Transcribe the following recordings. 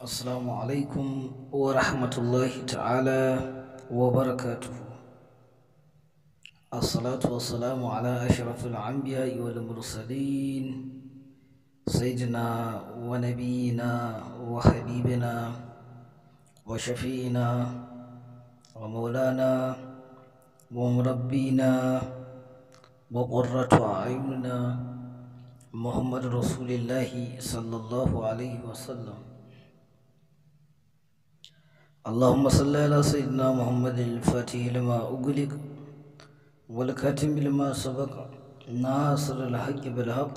السلام عليكم ورحمة الله تعالى وبركاته. الصلاة والسلام على أشرف الأنبياء والمرسلين سيدنا ونبينا وحبيبنا وشفينا ومولانا ومربينا وقرة أعيننا محمد رسول الله صلى الله عليه وسلم. اللهم صل على سيدنا محمد الفاتح لما أغلق والكاتم لما سبق ناصر الحق بالحق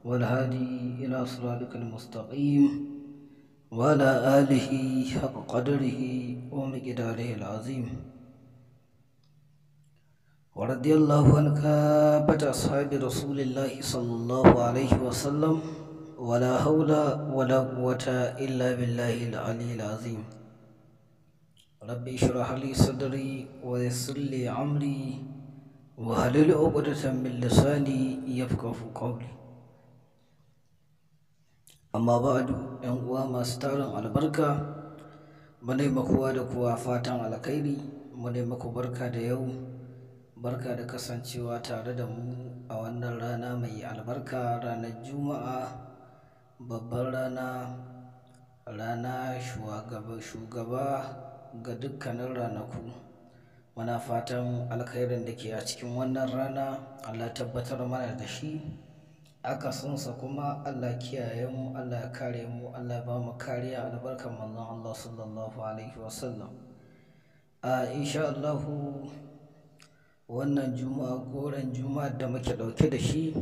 والهادي إلى صراطك المستقيم وعلى آله حق قدره ومقداره العظيم. ورضي الله عن كافة أصحاب رسول الله صلى الله عليه وسلم ولا حول ولا قوة إلا بالله العلي العظيم. ربي اشرح لي صدري ويسر لي أمري واحلل عقدة من لساني يفقهوا قولي. أما بعد ‘yan uwa masu tarin albarka, mune makuwa da kuwa fatan alkhairi, mune maku barka da yau, barka da kasancewa tare da mu a wannan rana mai albarka, ranar Juma'a, babbar rana shugaba ga dukkanin ranaku. Muna fatan alkhairin da ke a cikin wannan rana Allah tabbatar mana da shi, akasinsa kuma Allah kiyaye mu, Allah ya kare mu, Allah ba mu kariya albarkan manzon Allah sallallahu alaihi wasallam. Insha Allah wannan juma'a goren juma'a da muke dauke da shi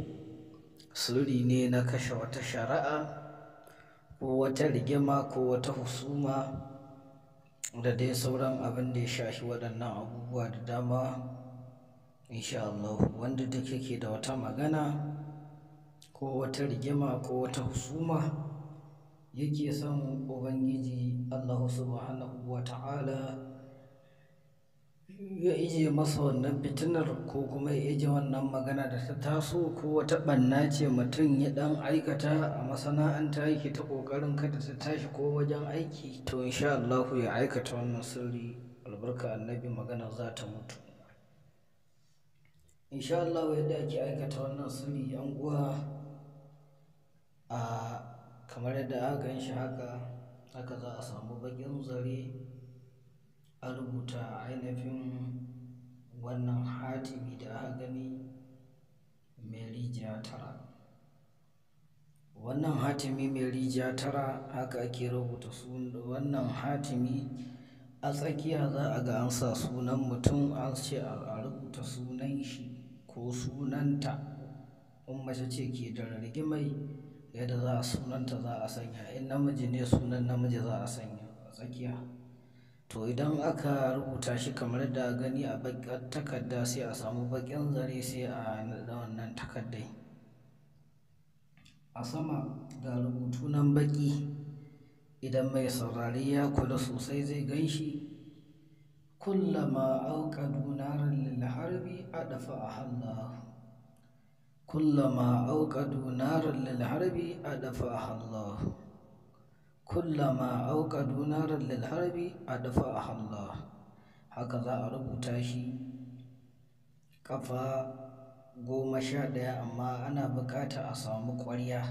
sirri ne na kashe wata shari'a ko wata rigima ko wata husuma da dai sauran abin da ya shafi waɗannan abubuwa da dama. Insha Allah wanda duk yake da wata magana ko wata rigima ko wata husuma yake son Ubangiji Allah subhanahu wa ta'ala ya ije masa wannan fitinar ko kuma ya ije wannan magana da ta taso ko wata ɓanna ce mutum ya ɗan aikata a masana'anta yake ta ƙoƙarin kada ta tashi ko wajen aiki, to insha Allah ya aikata wannan sirri albarka annabi magana za ta mutu. Insha Allah yadda ake aikata wannan sirri ‘yan uwa, kamar yadda aka gan shi haka za a samu baƙin zare a rubuta ainihin wannan hatimi da aka gani mai rijiya tara. Wannan hatimi mai rijiya tara haka ake rubuta wannan hatimi. A tsakiya za a ga an sa sunan mutum, an ce a rubuta sunan shi ko sunanta. In mace ce ke da rigimai yadda za a sunanta za a sanya, in namiji ne sunan namiji za a sanya a tsakiya. To idan aka rubuta shi kamar da gani a baƙar takarda sai a samu baƙin zare sai a naɗa wannan takardai. A sama ga rubutu nan baƙi, idan mai saurari ya kula sosai zai gan shi. Kullama auqadu naran lil harbi adfa'aha Allah. Kullama auqadu naran lil harbi adfa'aha Allah. Kullama auqadu naran lil harbi adfa'aha Allah. Haka za a rubuta shi ƙafa 11, amma ana buƙata a samu ƙwarya.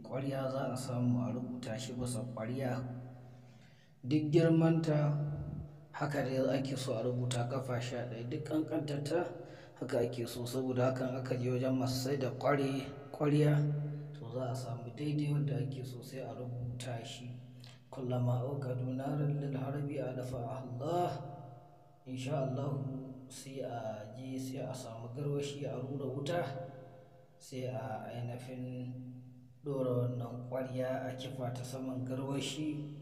Ƙwarya za a samu a rubuta shi bisa ƙwarya. Duk girmanta haka dai ake so a rubuta ƙafa 11, duk ƙanƙantarta haka ake so, saboda hakan aka je wajen masu sai da ƙwarya to za a samu daidai wanda ake so sai a rubuta shi. Kullama auqadu naran lil harbi adfa'aha Allah. Insha Allah sai a je sai a samu garwashi a rura wuta, sai a ainihin ɗora wannan ƙwarya a kifa ta saman garwashi,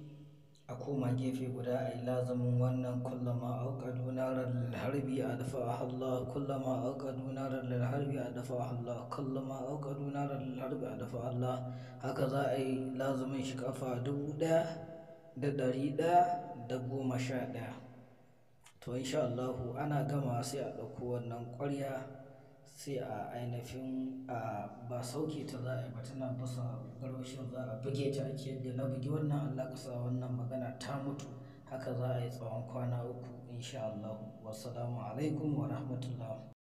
a koma gefe guda a yi lazumin wannan kullama auqadu naran lil harbi adfa'aha Allah. Kullama auqadu naran lil harbi adfa'aha Allah. Kullama auqadu naran lil harbi adfa'aha Allah. Haka za a yi lazumin shi ƙafa 1111. To insha Allah ana gama sai a ɗauko wannan ƙwarya sai a ainihin ba sauke ta za a yi ba, tana bisa garwashin za a buge ta ake yadda na bugi wannan Allah ka sa wannan magana ta mutu. Haka za a yi tsawon kwana 3 insha Allah. Wassalamu alaikum wa rahmatullah.